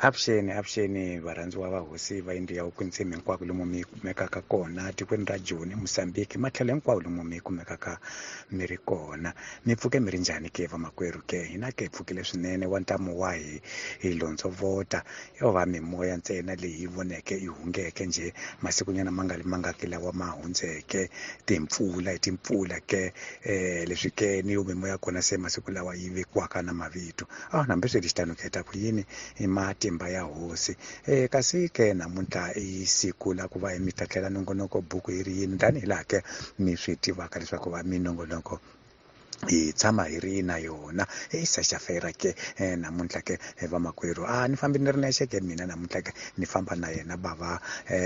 Avuxeni varhandziwa va hosi va yindlu ya vukwetsimi hinkwako lomu mi kumekaka kona tikweni ra Joni, Mozambique, matlhelo hinkwawo lomu mi kumekaka mi ri kona. Mi pfuke mi ri njhani ke vamakwerhu ke? Hina ke pfukile swinene wa ntamu wa hi lontsovota yo va mimoya ntsena leyi voneke i hungeke nje masikunyana mangaki lawa ma hundzeke, timpfula ke leswi ke ni mimoya kona se masiku lawa yi vekiwaka na mavito. Nambe swi xitano kheta ku yini i matimba ya hosi. Kasi ke namuntlha i siku la ku va mi ta tlela nongonoko buku yiri yini tanihi laha ke mi swi tivaka leswaku va minongonoko hi tshama hi ri na yona sashafera ke namuntlha ke vamakwerhu ni fambi ni ri nexe ke mina namuntlha ke ni famba na yena bava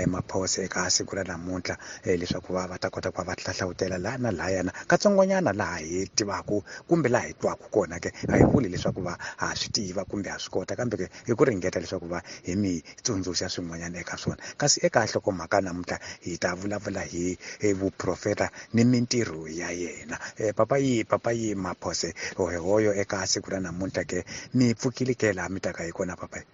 maphose eka siku ra namuntlha leswaku va ta kota ku va hlahlawutela laha na lahayana katsongonyana laha hi tivaku kumbe laha hi twaku kona ke a hi vuli leswaku va ha swi tiva kumbe ha swi kota kambe ke hi ku ringeta leswaku va hi mi tsundzuxa swin'wanyana eka swona. Kasi eka nhlokomhaka namuntlha hi ta vulavula hi vuprofeta ni mintirho ya yena. Papa yi maphose hoyo eka siku ra namuntlha ke mi pfukile ke laha mi taka hi kona papa?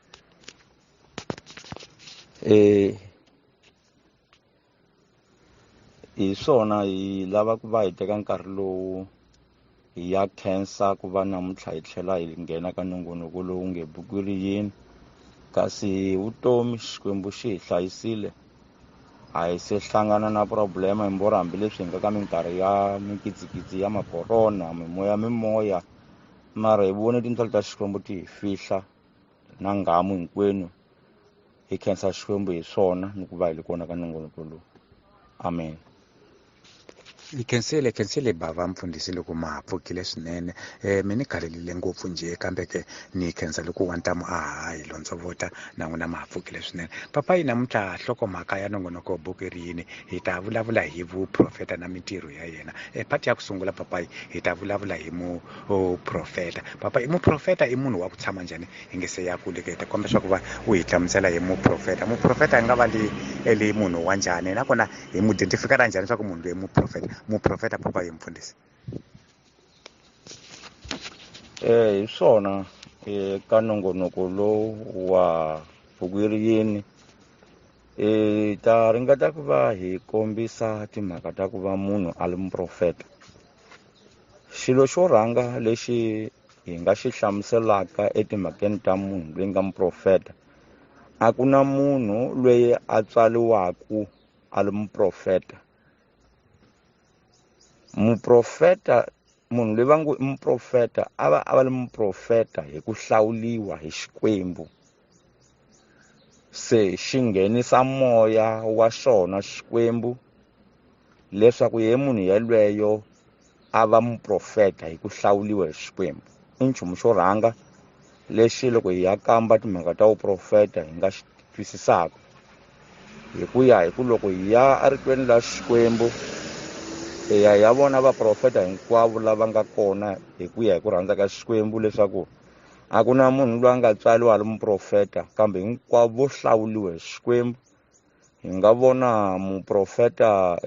Hi swona hi lava ku va hi teka nkarhi lowu hi ya khensa ku va namuntlha hi tlhela hi nghena ka nongonoko lowu nge buku yiri yini. Kasi vutomi xikwembu xi hi hlayisile, a hi se hlangana na problema hi mbora hambileswi hi nga ka minkarhi ya mikitsikitsi ya makorona, mimoya mara hi vone tindlela ta xikwembu ti hi fihla na nghamu hinkwenu. Hi khensa xikwembu hi swona ni ku va hi li kona ka nongonoko lowu. Amen. Khensile bava mfundhisi loko ma ha pfukile swinene mi ni khalelile ngopfu nje kambe ke ni khensa loko wa ntamu hi lontsovota na n'wina ma ha pfukile swinene. Papa yi namuntlha nhlokomhaka ya nongonoko buku yiri yini hi ta vulavula hi vuprofeta na mintirho ya yena. Phati ya ku sungula papa hi ta vulavula hi muprofeta. Papa muprofeta i munhu wa ku tshama njhani hi nge se ya kule ke hi ta kombela swa ku va u hi hlamusela hi muprofeta. Muprofeta hi nga va li munhu wa njhani nakona hi mu identifikara njhani swa ku munhu loyi muprofeta papa yi mfundhisi? Hi swona ka nongonoko lowu wa buku yiri yini ta ringeta ku va hi kombisa timhaka ta ku va munhu a li muprofeta. Xilo xo rhanga lexi hi nga xi hlamuselaka etimhakeni ta munhu loyi nga muprofeta, a ku na munhu loyi a tswaliwaku a li muprofeta. Muprofeta, munhu loyi va ngo i muprofeta a va li muprofeta hi ku hlawuliwa hi Xikwembu, se xi nghenisa moya wa xona Xikwembu leswaku hi munhu yelweyo a va muprofeta hi ku hlawuliwa hi Xikwembu. I nchumu xo rhanga lexi loko hi ya kamba timhaka ta vuprofeta hi nga xi twisisaka, hi ku ya hi ku loko hi ya arikweni la Xikwembu hi ya vona vaprofeta hinkwavo lava nga kona hi ku ya hi ku rhandza ka Xikwembu leswaku a ku na munhu loyi a nga tswaliwa a li muprofeta kambe hinkwavo vo hlawuliwa hi Xikwembu. Hi nga vona muprofeta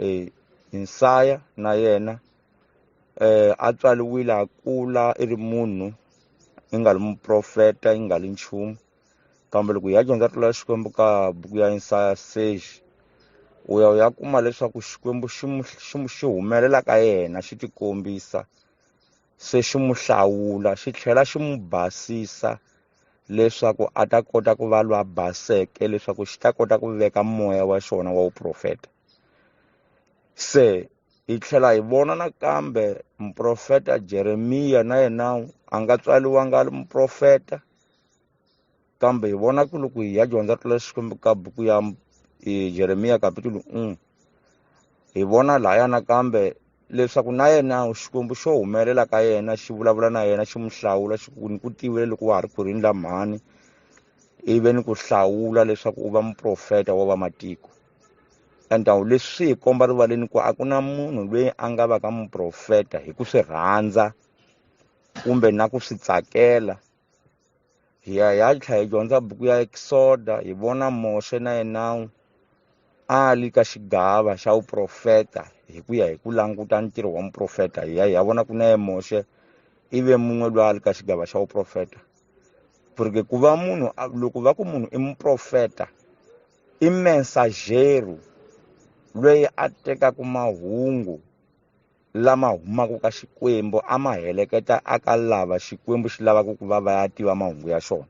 Isaya na yena a tswaliwile a kula i ri munhu i nga li muprofeta i nga li nchumu, kambe loko hi ya dyondza tlula Xikwembu ka buku ya Isaya seji u ya kuma leswaku Xikwembu xi humelela ka yena xi tikombisa, se xi mu hlawula xi tlhela xi mu basisa leswaku a ta kota ku va lwa baseke leswaku xi ta kota ku veka moya wa xona wa vuprofeta. Se hi tlhela hi vona nakambe muprofeta Jeremiya na yena a nga tswaliwanga a li muprofeta, kambe hi vona ku loko hi ya dyondza tlula Xikwembu ka buku ya Jeremiya kapitulu 1 hi vona lahaya nakambe leswaku na yena Xikwembu xo humelela ka yena xi vulavula na yena xi mu hlawula ni ku tivile loko wa ha ri khwirini la mhani ivi ni ku hlawula leswaku u va muprofeta wa vamatiko. Enda leswi hi komba rivaleni ku a ku na munhu loyi a nga va ka muprofeta hi ku swi rhandza kumbe na ku swi tsakela. Hi ya tlhela hi dyondza buku ya Epsod hi vona Moshe na yena a li ka xigava xa vuprofeta hi ku ya hi ku languta ntirho wa muprofeta. Hi ya vona ku na ye Moshe ive mun'we loyi a li ka xigava xa vuprofeta. porque ku va munhu loko va ku munhu I muprofeta I mensajero loyi a tekaka mahungu lama humaka ka Xikwembu a ma heleketa aka lava Xikwembu xi lavaka ku va ya tiva mahungu ya xona.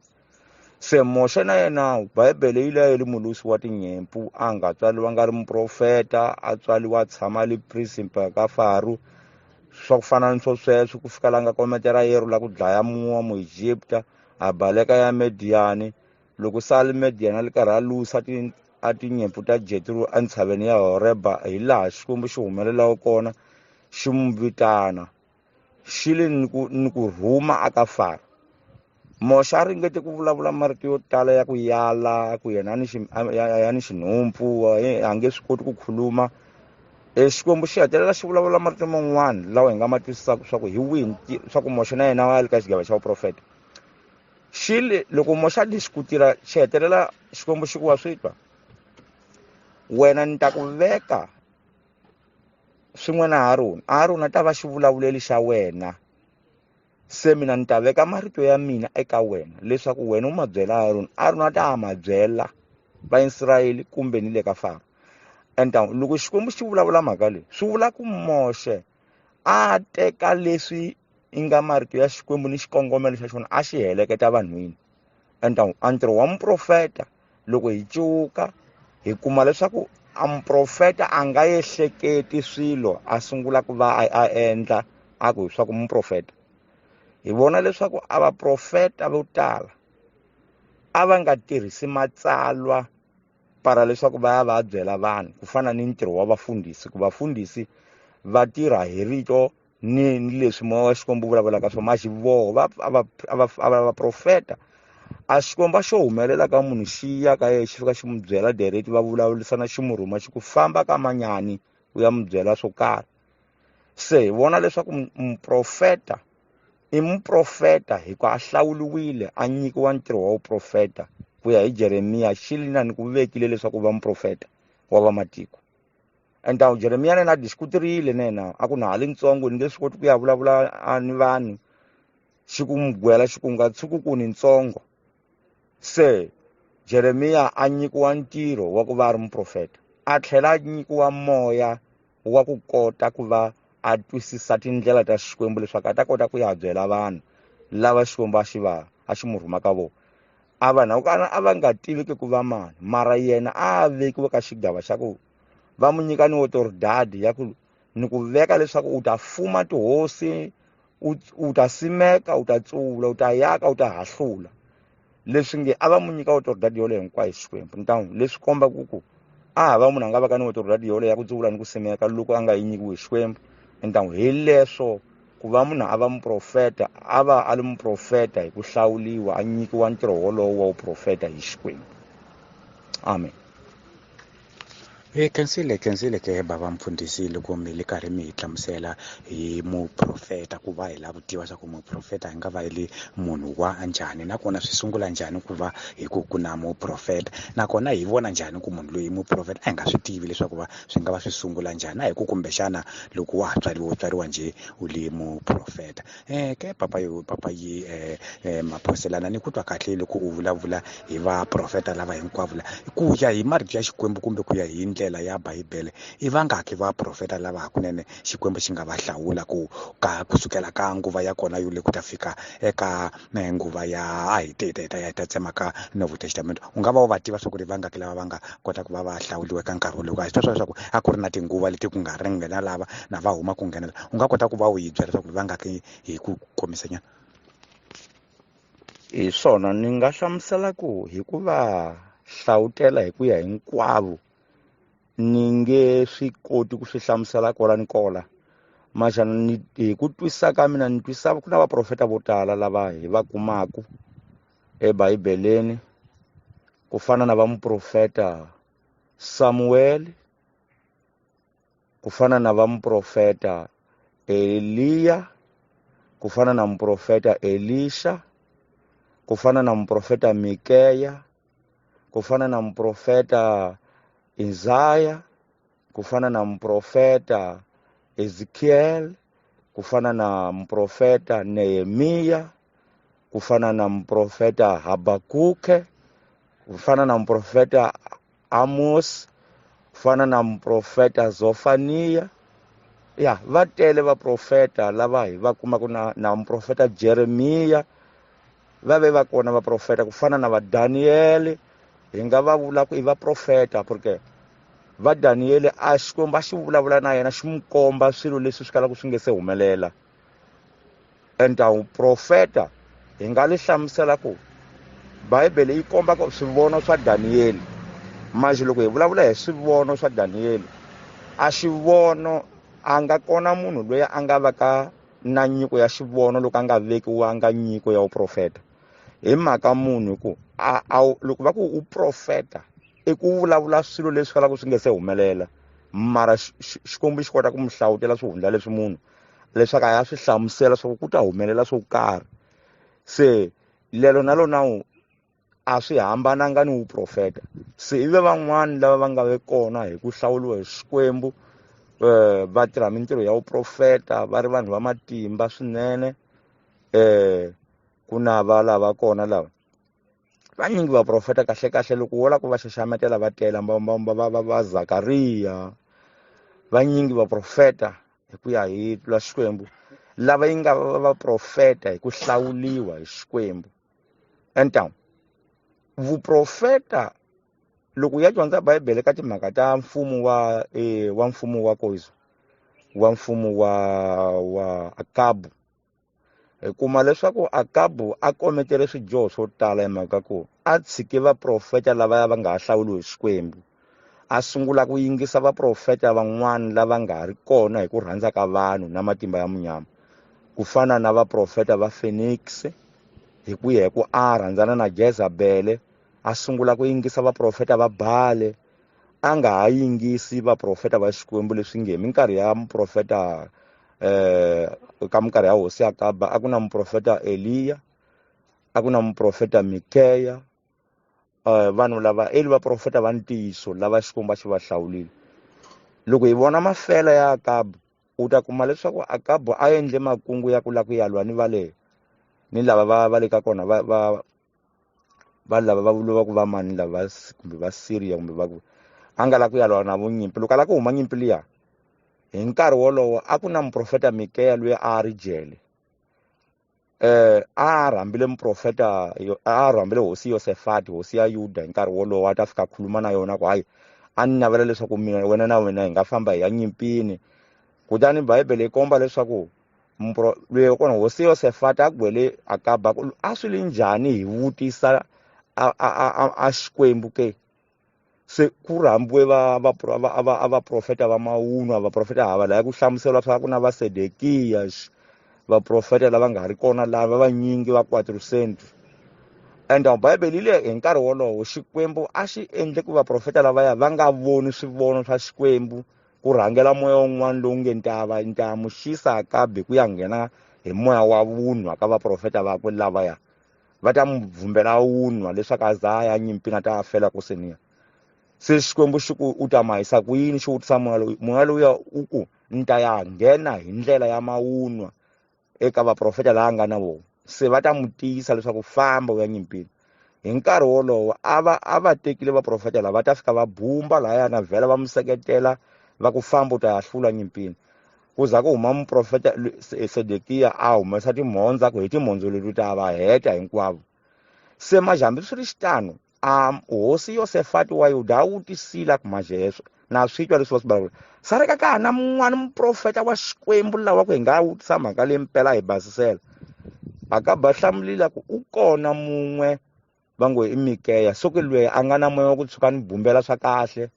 Se Moxe na yena Bibele yi leri mulusi wa tinyimpu a nga tswaliwa nga ri muprofeta a tswaliwa tshama le prison ka Faro swa ku fana swo sweswo ku fika la nga kometela yero la ku dlaya mun'we wa mu-Egypta a baleka ya Mediani loko sale Mediani le karhi a lusa a tinyimpu ta Jethro entshaveni ya Horeba hi laha Xikwembu xi humelelaku kona xi mu vitana xi le ni ku rhuma aka Faro. Moxe a ringete ku vulavula marito yo tala ya ku yala ku yena ya ni xinhumpfu a nge swi koti ku khuluma Xikwembu xi hetelela xi vulavula marito man'wana lawa hi nga ma twisisaka swa ku hi wihi swa ku Moxe na yena wa le ka xigava xa vuprofeta loko Moxe a lexi ku tirha xi hetelela Xikwembu xi ku wa swi twa wena ni ta ku veka swin'we na Haruna ta va xivulavuleli xa wena se mina ni ta veka marito ya mina eka wena leswaku wena u ma byela Haruna ta ma byela va Israyeli kumbe ni le ka Faro. Loko Xikwembu xi vulavula mhaka leyi swi vula ku Moxe a teka leswi I nga marito ya Xikwembu ni xikongomelo xa xona a xi heleketa vanhwini. A ntirho wa muprofeta loko hi cuka hi kuma leswaku a muprofeta a nga ehleketi swilo a sungula ku va a endla a ku swa ku muprofeta. Hi vona leswaku a vaprofeta vo tala a va nga tirhisi matsalwa para leswaku va ya va byela vanhu ku fana ni ntirho wa vafundhisi ku vafundhisi va tirha hi rito ni leswi moya wa Xikwembu vulavulaka swona maxivoho vaprofeta a Xikwembu xo humelela ka munhu xi ya ka yena xi fika xi mu byela direct va vulavurisana xi mu rhuma xi ku famba ka manyani u ya mu byela swo karhi. Se hi vona leswaku muprofeta I muprofeta hi ku a hlawuliwile a nyikiwa ntirho wa vuprofeta ku ya hi Jeremiya xi lina ni ku vekile leswaku va muprofeta wa vamatiko. Jeremiya na lexi ku tirile na yena a ku na hali ntsongo ni nge swi koti ku ya vulavula ni vanhu xi ku mu gwela xi ku nga tshuki ku ni ntsongo. Se Jeremiya a nyikiwa ntirho wa ku va ri muprofeta a tlhela a nyikiwa moya wa ku kota ku va a twisisa tindlela ta Xikwembu leswaku a ta kota ku ya byela vanhu lava Xikwembu a xi mu rhuma ka vona. A vanhu a va nga tiviki ku va mani mara yena a vekiwa ka xigava xa ku va mu nyika ni otoridadi ya ku ni ku veka leswaku u ta fuma tihosi u ta simeka u ta tsula u ta yaka u ta hahlula leswi nge a va mu nyika otoridadi yo leyo hinkwayo hi Xikwembu. Leswi komba ku a hava munhu a nga va ka ni otoridadi yo leyo ya ku tsula ni ku simeka loko a nga yi nyikiwi hi Xikwembu. Hi leswo ku va munhu a va muprofeta a va a ri muprofeta hi ku hlawuliwa a nyikiwa ntirho wolowo wa vuprofeta hi Xikwembu. Amen. Khensile ke bava mfundhisi loko mi le karhi mi hi hlamusela hi muprofeta ku va hi lava ku tiva swa ku muprofeta hi nga va hi le munhu wa njhani nakona swi sungula njhani ku va hi ku na muprofeta nakona hi vona njhani ku munhu loyi muprofeta a hi nga swi tivi leswaku va swi nga va swi sungula njhani a hi ku kumbexana loko wa ha tswariwa njhe u le muprofeta. Ke papa yi maphoselana ni ku twa kahle loko u vulavula hi vaprofeta lava hinkwavo ku ya hi marito ya Xikwembu kumbe ku ya hi ndlela ya Bibele I vangaki vaprofeta lava hakunene Xikwembu xi nga va hlawula ku kusukela ka nguva ya kona yo le ku ta fika eka nguva ya a hi ta tsemaka Novo Testament u nga va u va tiva swa ku ri vangaki lava va nga kota ku va va hlawuliwe ka nkarhi lowu a hi swi swa ku a ku ri na tinguva leti ku nga ringena lava na va huma ku nghenela u nga kota ku va u yi byela swa ku ri vangaki hi ku komisa nyana. Hi swona ni nga hlamusela ku hi ku va hlawutela hi ku ya hinkwavo ni nge swi koti ku swi hlamusela kola ni kola maxana hi ku twisisa ka mina ni twisisa ku na vaprofeta vo tala lava hi va kumaku eBayibeleni ku fana na va muprofeta Samuel ku fana na va muprofeta Eliya ku fana na muprofeta Elisha ku fana na muprofeta Mikeya ku fana na muprofeta Isaiah ku fana na muprofeta Ezekiel ku fana na muprofeta Nehemiya ku fana na muprofeta Habakuke, ku fana na muprofeta Amos, ku fana na muprofeta Zofania. Ya, va tele vaprofeta lava hi va kumaka na muprofeta Jeremiya, va ve va kona vaprofeta ku fana na va Daniel. Hi nga va vula ku i vaprofeta porque va Daniel a Xikwembu a xi vulavula na yena xi n'wi komba swilo leswi swi kalaka swi nga se humelela. Enta profeta hi nga li hlamusela ku Bibele yi komba ku swivono swa Daniel. Manje loko hi vulavula hi swivono swa Daniel, a xivono a nga kona munhu loyi a nga va ka na nyiko ya xivono loko a nga vekiwanga nyiko ya uprofeta. Hi mhaka munhu ku loko va ku u profeta i ku vulavula swilo leswi kalaka swi nga se humelela, mara Xikwembu xi kota ku mi hlawutela swihundla leswi munhu leswaku a ya swi hlamusela swa ku ta humelela swo karhi. Se lelo na lona a swi hambananga ni uprofeta. Se ive van'wani lava va nga ve kona hi ku hlawuliwa hi Xikwembu, va tirha mintirho ya uprofeta, va ri vanhu va matimba swinene. Ku na va lava kona lava vanyingi va profeta kahle kahle loko wo la ku va xaxametela va tela va Zakariya. Vanyingi va profeta hi ku ya hi la Xikwembu lava yi nga va profeta hi ku hlawuliwa hi Xikwembu. Enta vuprofeta loko ya dyondza Bibele ka timhaka ta mfumo wa mfumo wa Koiso, wa mfumo wa Akabu, hi kuma leswaku Akabu a kometele swidyoho swo tala hi mhaka ku a tshike vaprofeta lava va nga ha hlawuliwi hi Xikwembu. A sungula ku yingisa vaprofeta van'wana lava nga ri kona hi ku rhandza ka vanhu na matimba ya munyama, ku fana na vaprofeta va Phoenix hi ku ya hi ku a rhandzana na Jezabele. A sungula ku yingisa vaprofeta va Bale, a nga ha yingisi vaprofeta va Xikwembu leswi nge minkarhi ya muprofeta ka minkarhi ya hosi Akaba a ku na muprofeta Eliya, a ku na muprofeta Mikeya. Vanhu lava vaprofeta va ntiyiso lava Xikwembu a xi va hlawulile. Loko hi vona mafela ya Akabu u ta kuma leswaku Akabu a endle makungu ya ku la ku yalwa ni lava va le ka kona va lava va vuriwaka va mani lava kumbe va Syria kumbe va ku a nga la ku yalwa na vunyimpi. Loko a la ku huma nyimpi liya hi nkarhi wolowo a ku na muprofeta Mikeya loyi a ri jele. A rhambile muprofeta a rhambile hosi Yosefati, hosi ya Yuda hi nkarhi wolowo a ta fika khuluma na yona ku hayi a ni navela leswaku mina wena na wena hi nga famba hi ya nyimpini. Kutani Bibele yi komba leswaku loyi kona hosi Yosefati a gwele Akaba a swi li njhani hi vutisa a Xikwembu ke. Se ku rhambiwe vaprofeta va mawunwa, vaprofeta hava laya ku hlamusela swa ku na va Sedekiya, vaprofeta lava nga ri kona lava vanyingi va 400. And Bibele ile hi nkarhi wolowo Xikwembu a xi endle ku vaprofeta lavaya va nga voni swivono swa Xikwembu, ku rhangela moya wun'wana lowu nge ni ta muxisa Akabe ku ya nghena hi moya wa vunwa ka vaprofeta vakwe lavaya. Va ta mu vhumbela wunwa leswaku a za ya nyimpini a ta fela ku seniya. Se Xikwembu xi ku u ta mahisa ku yini, xi vutisa moya lowuya u ku ni ta ya nghena hi ndlela ya mawunwa eka vaprofeta lava nga na vona. Se va ta mu tiyisa leswaku famba u ya nyimpini. Hi nkarhi wolowo a va tekile vaprofeta lava va ta fika va bumba lahaya na vhela va mu seketela va ku famba u ta ya hlula nyimpini. Ku za ku huma muprofeta Sedekiya a humesa timhondzo ku hi timhondzo leti ta va heta hinkwavo. Se majambi swi ri xitano hosi Yosefati wa Yuda a vutisila ku majeheswo na swi twa leswi va swi vulavula. Sareka ka na mun'wana muprofeta wa Xikwembu lawa ku hi nga vutisa mhaka leyi mpela hi basisela. Akaba hlamulile ku u kona mun'we va ngo i Mikeya, so ku loyi a nga na moya wa ku tshuka ni bumbela swa kahle.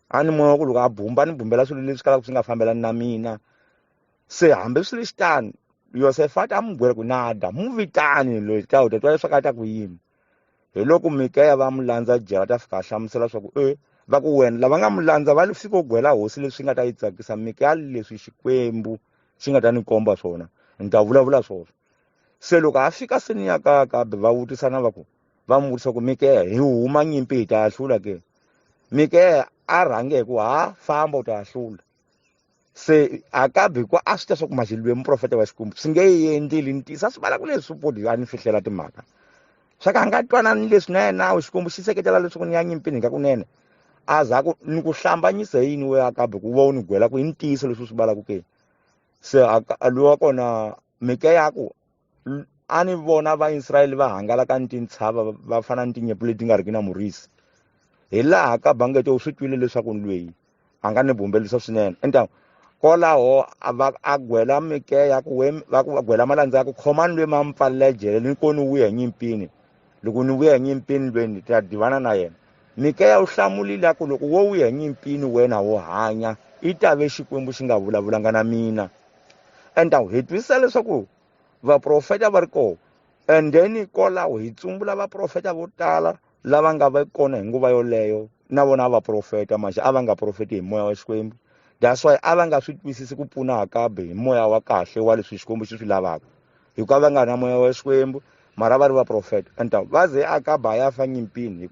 A ni moya wa ku loko a bumba ni bumbela swilo leswi kalaka swi nga fambelani na mina. Se hambi swi ri xitano Yosefati a mu byela ku nada mu vitani loyi ta twa leswaku a ta ku yini. Hi loko Mikeya va mu landza jele ta fika a hlamusela swa ku va ku wena lava nga mu landza va fika ku gwela hosi leswi nga ta yi tsakisa. Mikeya leswi Xikwembu xi nga ta ni komba swona ni ta vulavula swona. Se loko a fika seni ya ka Akabe va vutisana va mu vutisa ku Mikeya hi huma nyimpi hi ta ya hlula ke. Mikeya a rhange hi ku famba u ta ya hlula. se akabe kwa a swi ta swa ku maxilwe muprofeta wa Xikwembu swi nge endleli ntisa swi vala ku leswi podi a ni fihlela timhaka swa ka nga twanani leswi na yena Xikwembu xi seketela leswaku ni ya nyimpini nga kunene a za ku ni ku hlambanyisa yini we akabe ku va u ni gwela ku i ntiyiso leswi swi valaku ke se luwa kona Mikeya ku a ni vona va Israel va hangalaka ni tintshava va fana ni tinyepu leti nga riki na murisi hi laha ka bangeto u swi twile leswaku lweyi a nga ni bumbelisa swinene enta kolaho a gwela Mikeya ku va ku gwela malandza ya ku khomani lwe ma mpfalela jele ni ko ni vuya nyimpini loko ni vuya nyimpini lweni ta divana na yena Mikeya u hlamulile ku loko wo vuya nyimpini wena wo hanya i ta ve Xikwembu xi nga vulavulanga na mina enta hi twisisa leswaku vaprofeta va ri koho and then kolaho hi tsumbula vaprofeta vo tala lava nga va kona hi nguva yoleyo na vona vaprofeta maxa a va nga profeti hi moya wa Xikwembu that's why a va nga swi twisisi ku pfuna hakabe hi moya wa kahle wa leswi Xikwembu xi swi lavaka hikuva va nga na moya wa Xikwembu mara va ri vaprofeta enta va ze akaba ya fa nyimpini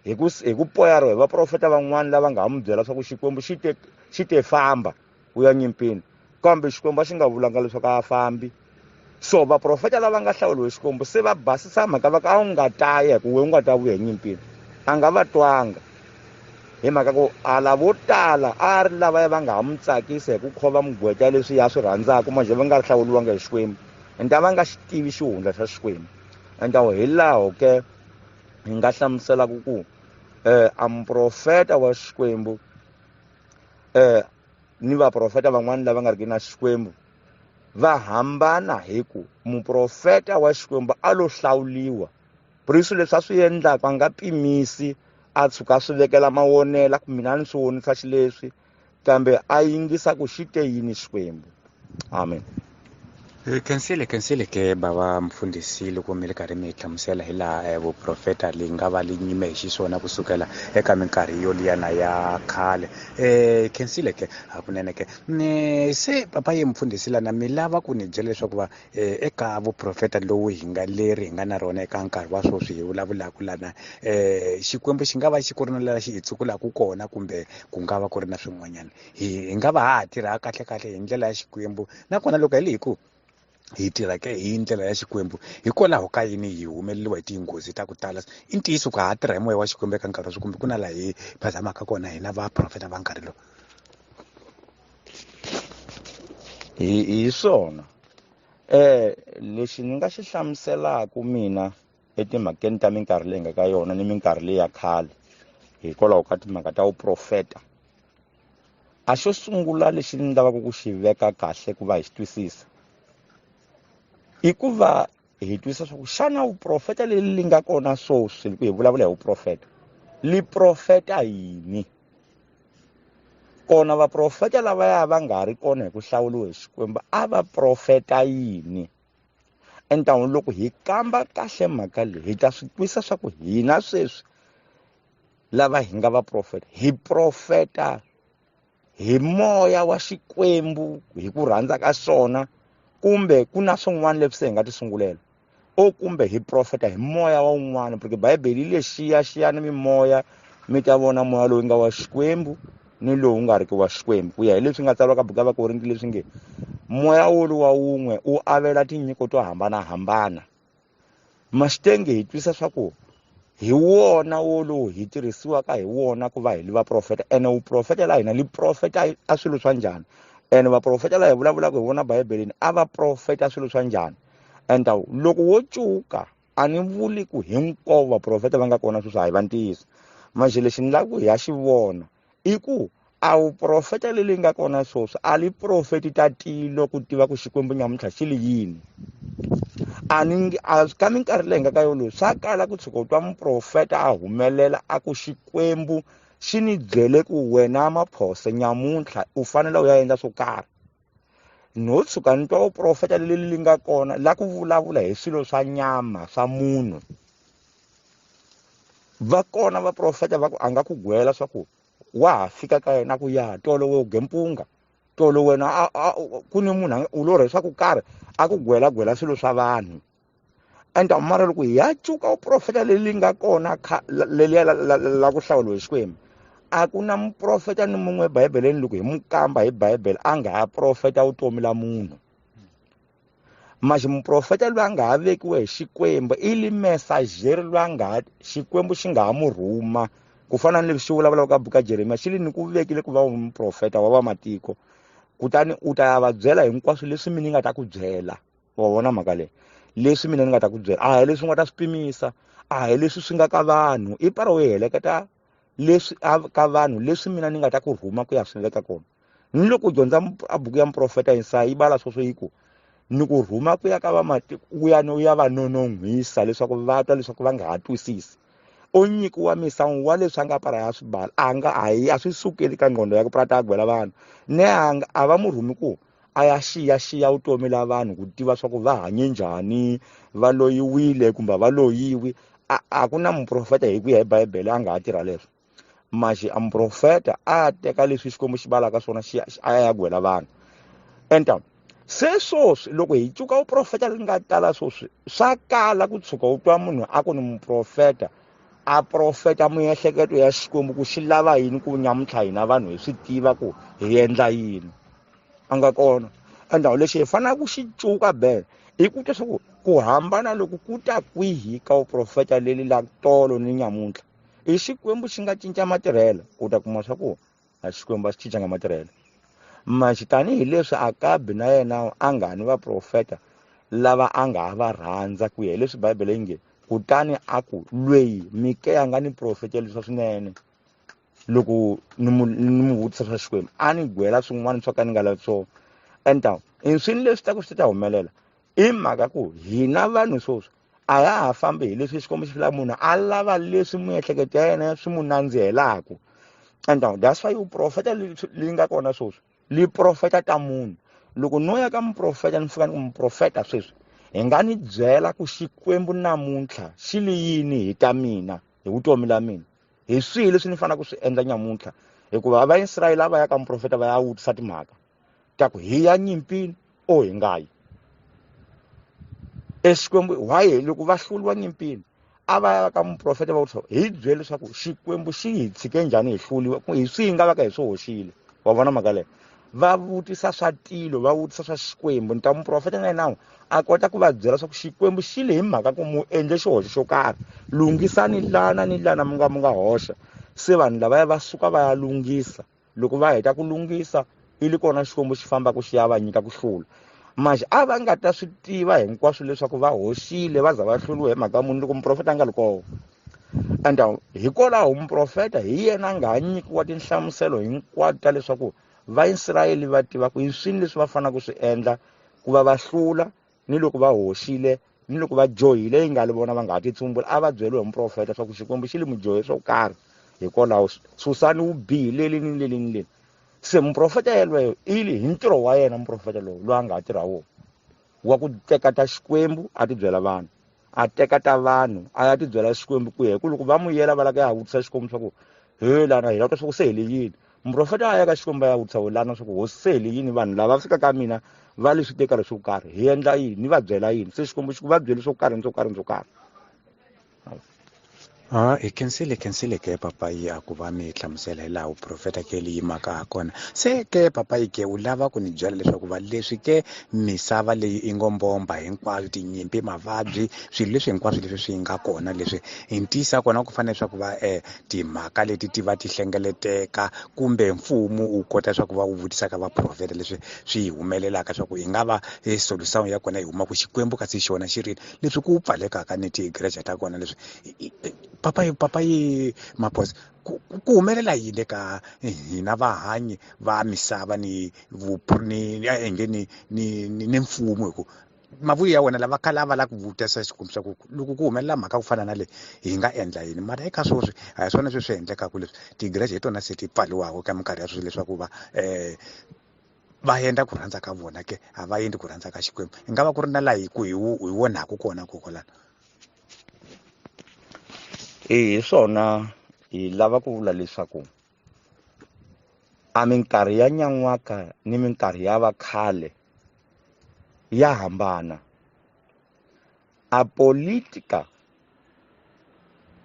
hi ku poya ro vaprofeta van'wana lava nga ha mu byela swa ku Xikwembu xi te famba u ya nyimpini kambe Xikwembu xi nga vulanga leswaku a fambi so vaprofeta lava nga hlawuliwe Xikwembu se va basisa mhaka va ka a wu nga ta ya ku we u nga ta vuya nyimpini a nga va twanga hi mhaka ku ala vo tala a ri lava va nga ha mu tsakisa hi ku khova mugweta leswi ya swi rhandzaka maje va nga ri hlawuliwanga hi Xikwembu enta va nga xi tivi xihundla xa Xikwembu enta hi laho ke hi nga hlamuselaku ku a muprofeta wa Xikwembu ni vaprofeta van'wana lava nga riki na Xikwembu va hambana hi ku muprofeta wa Xikwembu a lo hlawuliwa prisu leswi a swi endlaka a nga pimisi a tshuka swi vekela mawonela ku mina ni swi vonisa xileswi kambe a yingisa ku xi te yini Xikwembu amen Kensile ke baba mfundisi loko mi ri karhi mi hlamusela hi laha vuprofeta li nga va li nyime hi xiswona kusukela eka minkarhi yo liyana ya khale Kensile ke hakunene ke se papa ye mfundisi lana mi lava ku ni byela leswaku va eka vuprofeta lowu hi nga na rona eka nkarhi wa swoswi hi vulavulaka lana Xikwembu xi nga va xi ku ri na lela xi hi tsukulaku kona kumbe ku nga va ku ri na swin'wanyana hi nga va ha tirha kahle hi ndlela ya Xikwembu nakona loko hi le hi ku hi tirha ke hi ndlela ya Xikwembu hikwalaho ka yini hi humeleliwa hi tinghozi ta ku tala i ntiyiso ku ha tirha hi moya wa Xikwembu eka nkarhi wa sweswi kumbe ku na laha hi phazamaka kona hina vaprofeta va nkarhi lowu hi swona lexi ni nga xi hlamuselaku mina etimhakeni ta minkarhi leyi nga ka yona ni minkarhi leyi ya khale hikwalaho ka timhaka ta vuprofeta a xo sungula lexi ni lavaka ku xi veka kahle ku va hi xi twisisa i ku va hi twisisa swa ku xana vuprofeta li nga kona swoswi loko hi vulavula hi vuprofeta li profeta yini kona vaprofeta lavaya va nga ri kona hi ku hlawuliwa hi Xikwembu a va profeta yini enta loko hi kamba kahle mhaka leyi hi ta swi twisisa swa ku hina sweswi lava hi nga vaprofeta hi profeta hi moya wa Xikwembu hi ku rhandza ka swona kumbe ku na swin'wana leswi hi nga ti sungulela o kumbe hi profeta hi moya wa un'wana porque Bibele lexiyana mimoya mi ta vona moya lowu nga wa Xikwembu ni lowu nga riki wa Xikwembu ku ya hi leswi nga tsariwa ka buku ya Vakorinti leswi nge moya wa wun'we u avela tinyiko to hambanahambana maxitenge hi twisa swa ku hi wona lowu hi tirhisiwaka hi wona ku va hi li vaprofeta ene vuprofeta la hina li profeta a swilo swa njhani ene vaprofeta la hi vulavulaka hi vona Bibeleni a va profeta swilo swa njhani enta loko wo cuka a ni vuli ku hinkwavo vaprofeta va nga kona sweswi a hi va ntiyiso manje lexi ni lava ku hi ya xi vona i ku a vuprofeta leli nga kona swoswi a li profeti tatilo ku tiva ku Xikwembu nyamuntlha xi li yini ka minkarhi leyi nga ka yolowo swa kala ku tshuka u twa muprofeta a humelela a ku Xikwembu xi ni byele ku wena maphose nyamuntlha u fanele u ya endla swo karhi no tshuka ni twa vuprofeta leli nga kona la ku vulavula hi swilo swa nyama swa munhu va kona vaprofeta va ku a nga ku gwela swa ku wa ha fika ka yena ku ya tolo we u gempunga tolo wena ku ni munhu u lo rhesa ku karhi a ku gwela swilo swa vanhu enta mara loko hi ya cuka vuprofeta leli nga kona leli la ku hlawuliwa hi Xikwembu a ku na muprofeta ni mun'we ebibeleni loko hi mukamba hi bibele a nga ha profeta vutomi la munhu manje muprofeta loyi a nga ha vekiwe hi Xikwembu i li messageri loyi a nga ha Xikwembu xi nga ha mu rhuma ku fana ni leswi xi vulavulaka ka buku Jeremiya xi li ni ku vekile ku va muprofeta wa vamatiko kutani u ta ya va byela hinkwaswo leswi mina ni nga ta ku byela wa vona mhaka leyi leswi mina ni nga ta ku byela a hi leswi u nga ta swi pimisa a hi leswi swi nga ka vanhu i paro u heleketa leswi ka vanhu leswi mina ni nga ta ku rhuma ku ya swi veka kona ni loko u dyondza a buku ya muprofeta Isaya yi bala sweswo yi ku ni ku rhuma ku ya ka vamatiko u ya va nonon'hwisa leswaku va twa leswaku va nga ha twisisi o nyikiwa misangu wa leswi a nga para ya swibala a swi sukeli ka ngqondo ya ku prata a gwela vanhu ne a va mu rhumi ku a ya xiyaxiya vutomi la vanhu ku tiva swa ku va hanye njhani va loyiwile kumbe va loyiwi a ku na muprofeta hi ku ya hi bibele a nga ha tirha leswo manje a muprofeta a teka leswi Xikwembu xi balaka swona a ya gwela vanhu enta se swoswi loko hi cuka vuprofeta li nga tala swoswi swa kala ku tshuka u twa munhu a ku ni muprofeta a profeta miehleketo ya Xikwembu ku xi lava yini ku nyamuntlha hina vanhu hi swi tiva ku hi endla yini a nga kona endhawu lexi hi fanele ku xi cuka be hi ku twa swa ku hambana loko ku ta kwihi ka vuprofeta leli la tolo ni nyamuntlha i Xikwembu xi nga cinca matirhelo u ta kuma swa ku a Xikwembu a xi cincanga matirhelo manje tanihileswi Akabi na yena a nga ni vaprofeta lava a nga ha va rhandza ku ya hi leswi bibele yi nge kutani a ku lweyi Mikeya nga ni profeta leswa swinene loko ni mu vutisa swa Xikwembu a ni gwela swin'wana swo ka ni nga lavi swona enta i swilo leswi ta ku swi ta humelela i mhaka ku hina vanhu swoswi a ya ha fambi hi leswi Xikwembu xi lava munhu a lava leswi miehleketo ya yena swi mu nandzihelaku enta that's why uprofeta li nga kona swoswi li profeta ta munhu loko no ya ka muprofeta ni fika ni ku muprofeta sweswi hi nga ni byela ku Xikwembu namuntlha xi li yini hi ta mina hi vutomi la mina hi swihi leswi ni fanele ku swi endla nyamuntlha hikuva va Israyele va ya ka muprofeta va ya vutisa timhaka ta ku hi ya nyimpini o hi nga yi Xikwembu why loko va hluliwa nyimpini a va ya ka muprofeta va vutisa hi byele leswaku Xikwembu xi hi tshike njhani hi hluliwa hi swihi nga va ka hi swi hoxile wa vona mhaka leyi va vutisa swa tilo va vutisa swa Xikwembu ni ta muprofeta na yena a kota ku va byela swa ku Xikwembu xi le hi mhaka ku mu endle xihoxo xo karhi lungisani lana ni lana mi nga hoxa se vanhu lavaya va suka va ya lunghisa loko va heta ku lunghisa i li kona Xikwembu xi famba ku xi ya va nyika ku hlula manje a va nga ta swi tiva hinkwaswo leswaku va hoxile va za va hluliwa hi mhaka munhu loko muprofeta a nga ri kona enda hikwalaho muprofeta hi yena a nga ha nyikiwa tinhlamuselo hinkwato ta leswaku Vaisirayele va tiva ku hi swini leswi va fanele ku swi endla ku va va hlula ni loko va hoxile ni loko va johile yi nga li vona va nga ha titsumbula a va byeriwe hi muprofeta swa ku Xikwembu xi li mu johe swo karhi hikwalaho susani vubihi leli ni leli ni leli se muprofeta yelweyo i li hi ntirho wa yena muprofeta lowu a nga ha tirha wona wa ku teka ta Xikwembu a ti byela vanhu a teka ta vanhu a ya ti byela Xikwembu ku hi ku loko va mu yela va laka ya vutisa Xikwembu swa ku he lana hi lava swa ku se hi le yini muprofeta a ya ka Xikwembu ya vutisa lana swa ku ho se hi le yini vanhu lava fika ka mina va leswi tekala swo karhi hi endla yini ni va byela yini se Xikwembu xi ku va byele swo karhi swo karhi hi khensile ke papayi a ku va mi hlamusela hi laha uprofeta ke li yimaka ha kona se ke papayi ke u lava ku ni byela leswaku va leswi ke misava leyi i ngombomba hinkwaswo tinyimpi mavabyi swilo leswi hinkwaswo leswi swi nga kona leswi hi ntisa kona ku fanele swa ku va timhaka leti ti va ti hlengeleteka kumbe mfumo u kota swa ku va u vutisa ka vaprofeta leswi swi humelelaka swa ku hi nga va solution ya kona yi huma ku Xikwembu kasi xona xi rini leswi ku pfalekaka ni tigreja ta kona leswi papayi maposa ku humelela yini ka hina vahanyi va misava ni ni mfumo hi ku mavuyi ya wena lava khala va la ku vutisa Xikwembu swa ku loko ku humelela mhaka ku fana na leyi hi nga endla yini mara eka swoswi a hi swona swi endlekaka leswi tigreja hi tona se ti pfaliwaka ka minkarhi ya sweswi leswaku va endla ku rhandza ka vona ke a va endli ku rhandza ka Xikwembu hi nga va ku ri na laha hi vonaka kona kokwalano hi swona hi lava ku vula leswaku a minkarhi ya nyan'waka ni minkarhi ya vakhale ya hambana a politika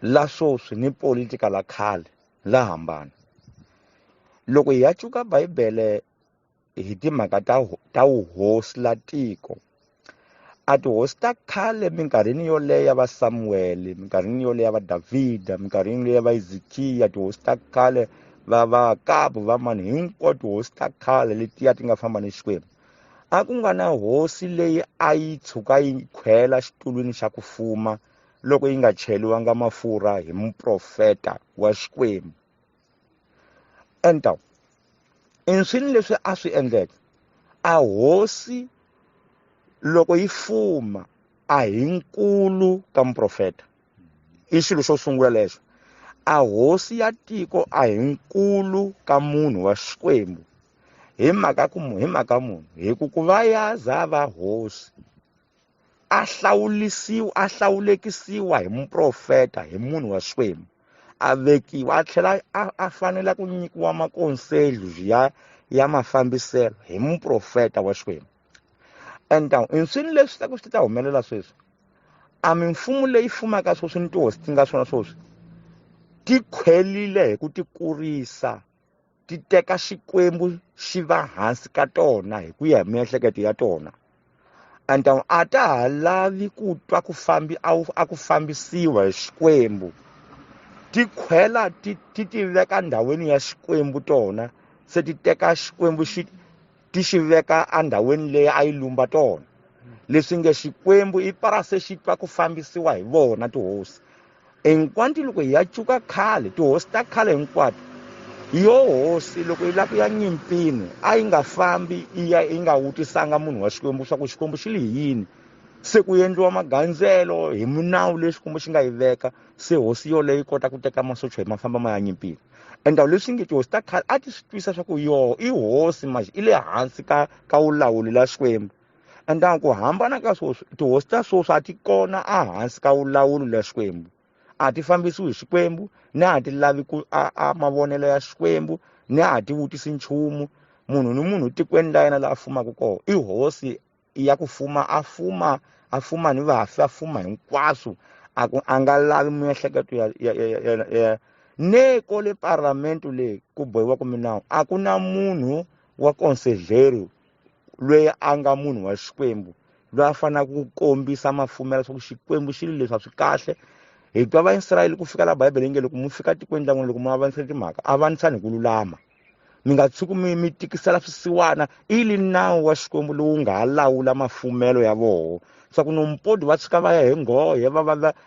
la swoswi ni politika la khale la hambana loko hi ya cuka Bibele hi timhaka ta vuhosi la tiko, a tihosi ta khale minkarhini yo leya va Samuel, minkarhini yo leya va Davida, minkarhini leya va Hezekiya, tihosi ta khale va Akabu, va mani hinkwato tihosi ta khale letiya ti nga famba ni Xikwembu, a ku nga na hosi leyi a yi tshuka yi khwela xitulwini xa ku fuma loko yi nga cheliwanga mafurha hi muprofeta wa Xikwembu. Enta i swilo leswi a swi endleka, a hosi loko yi fuma a hi nkulu ka muprofeta, i xilo xo sungula lexo. A hosi ya tiko a hi nkulu ka munhu wa Xikwembu, hi mhaka munhu hi ku va ya za va hosi a hlawulekisiwa hi muprofeta, hi munhu wa Xikwembu, a vekiwa a tlhela a fanele ku nyikiwa makonselho ya mafambiselo hi muprofeta wa Xikwembu. Enta i swilo leswi ta ku swi ta humelela sweswi, a mimfumo leyi fumaka sweswi ni tihosi ti nga swona sweswi ti khwelile hi ku ti kurisa, ti teka Xikwembu xi va hansi ka tona hi ku ya hi miehleketo ya tona. Enta a ta ha lavi ku twa a ku fambisiwa hi Xikwembu, ti khwela ti veka ndhawini ya Xikwembu tona, se ti teka Xikwembu ti xi veka andhawini leyi a yi lumba tona. Leswi nge Xikwembu i para se xi twa ku fambisiwa hi vona tihosi. Hinkwato loko hi ya cuka khale, tihosi ta khale hinkwato, yo hosi loko yi lava ku ya nyimpini a yi nga fambi yi nga vutisanga munhu wa Xikwembu swa ku Xikwembu xi li yini, se ku endliwa magandzelo hi minawu leyi Xikwembu xi nga yi veka, se hosi yoleyo yi kota ku teka masocha hi mafamba ma ya nyimpini. Endhawu leswi nge tihosi ta khale a ti swi twisisa swa ku i hosi manje i le hansi ka vulawuri la Xikwembu. Endhawu ku hambana ka sweswi, tihosi ta sweswi a ti kona a hansi ka vulawuri la Xikwembu, a ti fambisiwi hi Xikwembu, ne a ti lavi a mavonelo ya Xikwembu, ne a ti vutisi nchumu. Munhu ni munhu tikweni la yena la a fumaka kona i hosi ya ku fuma, a fuma ni vafi, a fuma hinkwaswo, a nga lavi miehleketo ya ne ko le parlamento leyi ku bohiwaka minawu a ku na munhu wa konsedleri loyi a nga munhu wa Xikwembu loyi a faneleke ku kombisa mafumelo swa ku Xikwembu xi leswi a swi kahle. Hi twa va Israyele ku fika la Bibele yi nge loko mu fika tikweni la n'wina loko mu avanisile timhaka avanisani hi ku lulama, mi nga tshuki mi tikisela swisiwana, i li nawu wa Xikwembu lowu nga ha lawula mafumelo ya voho. Swa ku nompodi va tshuka va ya hi nghohe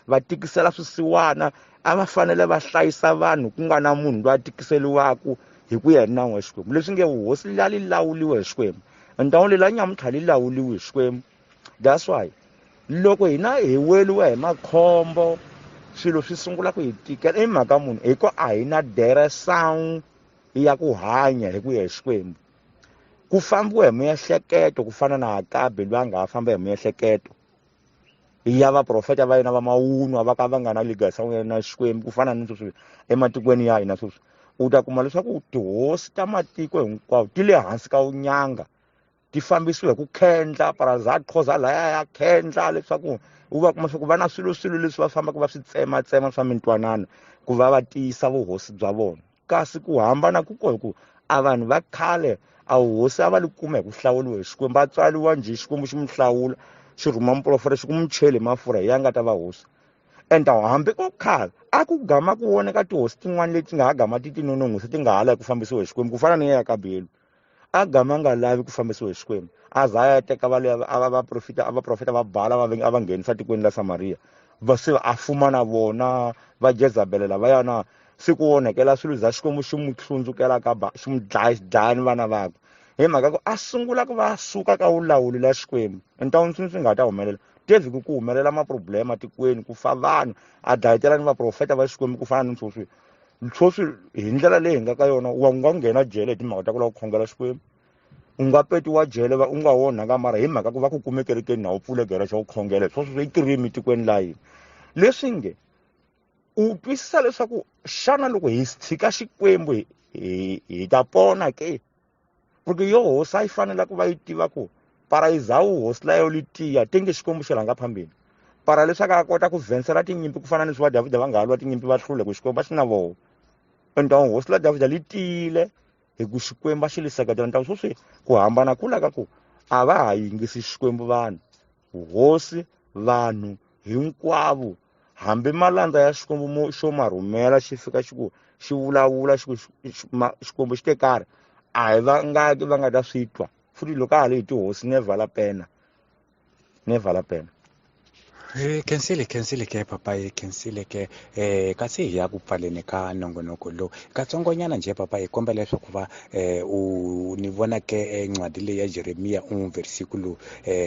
va tikisela swisiwana, a va fanele va hlayisa vanhu ku nga na munhu loyi a tikiseliwaka hi ku ya hi nawu wa Xikwembu. Leswi nge hosi li lawuliwa hi Xikwembu, ndhawu leyi la nyamuntlha li lawuliwi hi Xikwembu. That's why loko hina hi weriwa hi makhombo swilo swi sungula ku hi tikela, i mhaka munhu hi ko a hi na direction ya ku hanya hi ku ya hi Xikwembu. Ku fambiwa hi miehleketo ku fana na Akabe loyi a nga ha famba hi miehleketo ya vaprofeta va yena va mavunwa va ka va nga na ligasan'we na Xikwembu, ku fana ni sweswi ematikweni ya hina sweswi u ta kuma leswaku tihosi ta matiko hinkwawo ti le hansi ka unyanga, ti fambisiwa hi ku khendla, parazat khoza laya ya khendla leswaku u va kuma swa ku va na swilo leswi va fambaka va swi tsema swa mintwanano ku va tiyisa vuhosi bya vona. Kasi ku hambana ku koho ku a vanhu va khale a hosi a va li kuma hi ku hlawuliwa hi Xikwembu, va tswaliwa njhe Xikwembu xi mu hlawula xi rhuma muprofeta xi ku mu cheli mafurha ya nga ta va hosi. Enta hambi ko khale a ku gama ku voneka tihosi tin'wana leti nga ha gama ti tinonon'wisa ti nga ha lavi ku fambisiwa hi Xikwembu, ku fana ni ya Kabelu a gama nga lavi ku fambisiwa hi Xikwembu, a za ya teka vaprofeta va bala a va nghenisa tikweni la Samariya, se a fuma na vona va Jezabele lavayana, se ku onhekela swilo za Xikwembu xi mu hlundzukela xi mu dlaya ni vana vakwe. Hi mhaka ku a sungula ku va suka ka vulawuri la Xikwembu. Entawini swi nga ta humelela tevhiki ku humelela maproblema tikweni, ku fa vanhu, a dlayetela ni vaprofeta va Xikwembu ku fana ni sweswi hi ndlela leyi hi nga ka yona u nga nghena jele hi timhaka ta ku lava ku khongela Xikwembu, u nga petiwa jele u nga onhaka, mara hi mhaka ku va ku kume kerekeni na u pfule geraxa u khongela, sweswo i tirimi tikweni la hina. Leswi nge u twisisa leswaku xana loko hi tshika Xikwembu hi ta pona ke? Porque yo hosi a yi fanele ku va yi tiva ku para yi za hosi layo li tiya tenge Xikwembu xi rhanga phambeni, para leswaku a kota ku vhensela tinyimpi ku fana ni swi va Davhida va nga ha lwa tinyimpi va hlule ku Xikwembu a xi na voho. Enta hosi la Davhida li tiyile hi ku Xikwembu xi li seketela ntaku sweswi ku hambana kula ka ku a va ha yingisi Xikwembu vanhu hosi vanhu hinkwavo hambi malandza ya Xikwembu xo ma rhumela xi fika xi vulavula Xikwembu xi te karhi a hi va nga ta swi twa futhi loko a ha hi tihosi never la pena. Khensile ke papayi khensile ke kasi hi ya ku pfaleni ka nongonoko lowu katsongonyana nje papayi kombela leswaku va u ni vona ke ncwadi leyi ya Jeremiya versikulo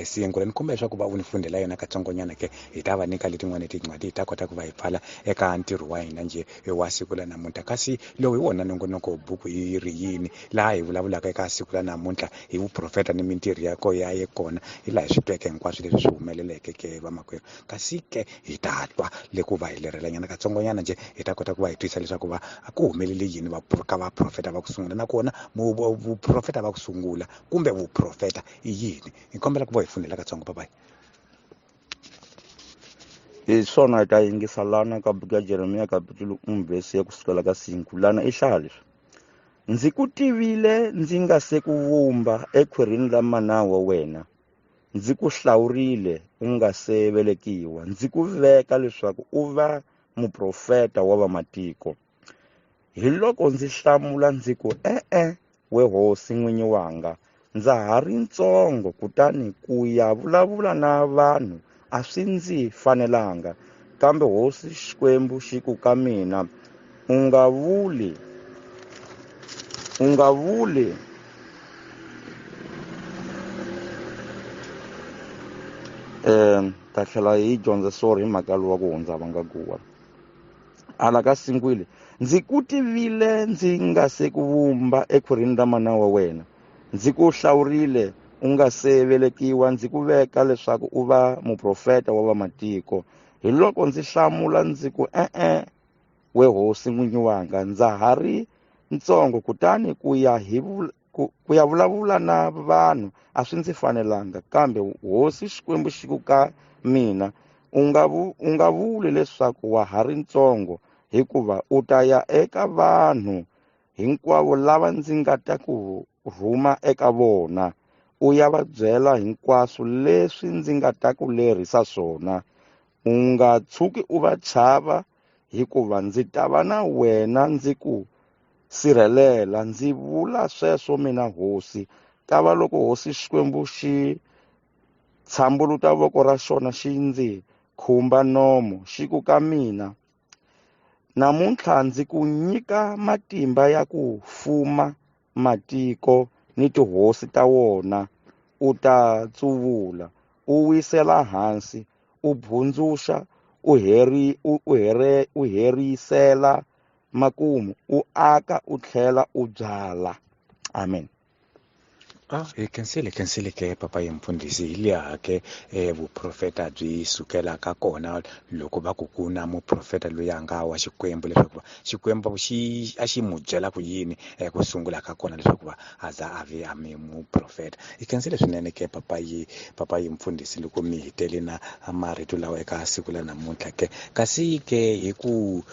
siyengula ni kombela leswaku va u ni fundela yona katsongonyana ke hi ta va nyika letin'wana tincwadi hi ta kota ku va hi pfala eka ntirho wa hina nje wa siku la namuntlha kasi lowu hi wona nongonoko buku yiri yini laha hi vulavulaka eka siku la namuntlha hi vuprofeta ni mintirho ya ko ya ye kona hi laha hi swi tweke hinkwaswo leswi swi humeleleke ke vamakwerhu kasi ke hi ta twa le ku va hi lerelanyana katsongonyana nje hi ta kota ku va hi twisa leswaku va ku humelele yini ka vaprofeta va ku sungula nakona vuprofeta va ku sungula kumbe vuprofeta i yini hi kombela ku va hi fundela katsongo papayi. Hi swona hi ta yingisa lana ka buku ya Jeremiya kapitulu vhesi ya kusukela ka 5 lana i hlaya leswi. Ndzi ku tivile ndzi nga se ku vumba ekhwirini la mana wa wena, ndzi ku hlawurile u nga se velekiwa, ndzi ku veka leswaku u va muprofeta wa vamatiko. Hi loko ndzi hlamula ndzi ku we hosi n'winyi wanga, ndza ha ri ntsongo kutani ku ya vulavula na vanhu a swi ndzi fanelanga, kambe hosi Xikwembu xi ku ka mina u nga vuli ta tlhela hi dyondza sorry hi mhaka luwa ku hundza va nga guwa ala ka singwini. Ndzi ku tivile ndzi nga se ku vumba ekhwirini ra mana wa wena, ndzi ku hlawurile u nga se velekiwa, ndzi ku veka leswaku u va muprofeta wa vamatiko. Hi loko ndzi hlamula ndzi ku we hosi n'winyi wanga, ndza ha ri ntsongo kutani ku ya vulavula na vanhu a swi ndzi fanelanga, kambe hosi Xikwembu xi ku ka mina u nga vuli leswaku wa ha ri ntsongo, hikuva u ta ya eka vanhu hinkwavo lava ndzi nga ta ku rhuma eka vona, u ya va byela hinkwaswo leswi ndzi nga ta ku lerisa swona. U nga tshuki u va chava, hikuva ndzi ta va na wena ndzi ku sirhelela. Ndzi vula sweswo mina hosi, kava loko hosi Xikwembu xi tshambuluta voko ra xona xi ndzi khumba nomo, xi ku ka mina, namuntlha ndzi ku nyika matimba ya ku fuma matiko ni tihosi ta wona. U ta tsuvula, u wisela hansi, u bundzuxa, u herisela makumu, u aka, u tlhela u byala. Amen. Khensile ke papayi mfundhisi hi liha ke vuprofeta byi sukelaka kona loko va ku ku na muprofeta loyi a nga wa Xikwembu, leswaku Xikwembu a xi mu byela ku yini ku sungula ka kona leswaku va a za a ve a mi muprofeta. Hi khensile swinene ke papayi mfundhisi loko mi hitele na marito lawa eka siku la namuntlha ke, kasi ke hi ku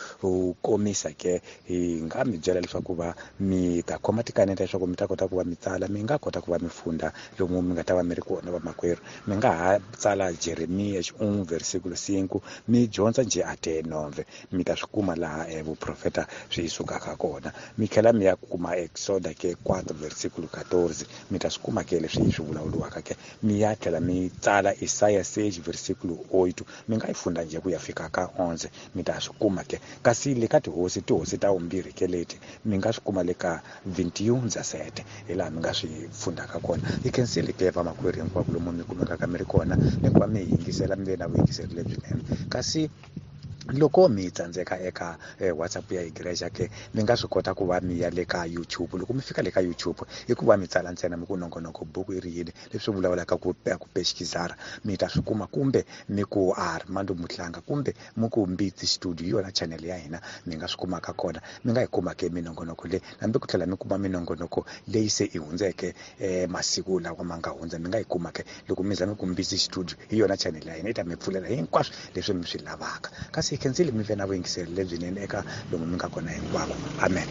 komisa ke hi nga mi byela leswaku va mi ta khoma tikaneta leswaku mi ta kota ku va mi tsala, mi nga kota ku va mi funda lomu mi nga ta va mi ri kona vamakwerhu. Mi nga ha tsala Jeremiya versikulo 5 mi dyondza nje a 9 mi ta swi kuma laha vuprofeta swi sukaka kona. Mi tlhela mi ya kuma Epsod ke 4 versikulo 14 mi ta swi kuma ke leswi swi vulavuriwaka ke. Mi ya tlhela mi tsala Isaya 6 versikulo 8 mi nga yi funda nje ku ya fika ka 11 mi ta swi kuma ke. Kasi le ka tihosi ta vumbirhi ke leti mi nga swi kuma le ka 21:7 hi laha mi nga swi fundaka kona. Hi khensile ke vamakwerhu hinkwavo lomu mi kumekaka mi ri kona, ni ku va mi yingisela mi ve na vuyingiseri lebyinene. Kasi loko mi tsandzeka eka WhatsApp ya igreja ke mi nga swi kota ku va mi ya le ka YouTube. Loko mi fika le ka YouTube i ku va mi tsala ntsena mi ku Nongonoko Buku Yiri Yini leswi vulavulaka ku pexikizara mi ta swi kuma, kumbe mi ku Armando Muhlanga kumbe mi ku Mbitsi studio hi yona channel ya hina mi nga swi kumaka kona. Mi nga yi kuma ke minongonoko leyi, hambi ku tlhela mi kuma minongonoko leyi se i hundzeke masiku lawa ma nga hundza mi nga yi kuma ke loko mi za mi ku Mbitsi studio hi yona channel ya hina yi ta mi pfulela hinkwaswo leswi mi swi lavaka. Kasi khensile mi ve na vuyingiseri lebyinene eka lomu mi nga kona hinkwako. Amen.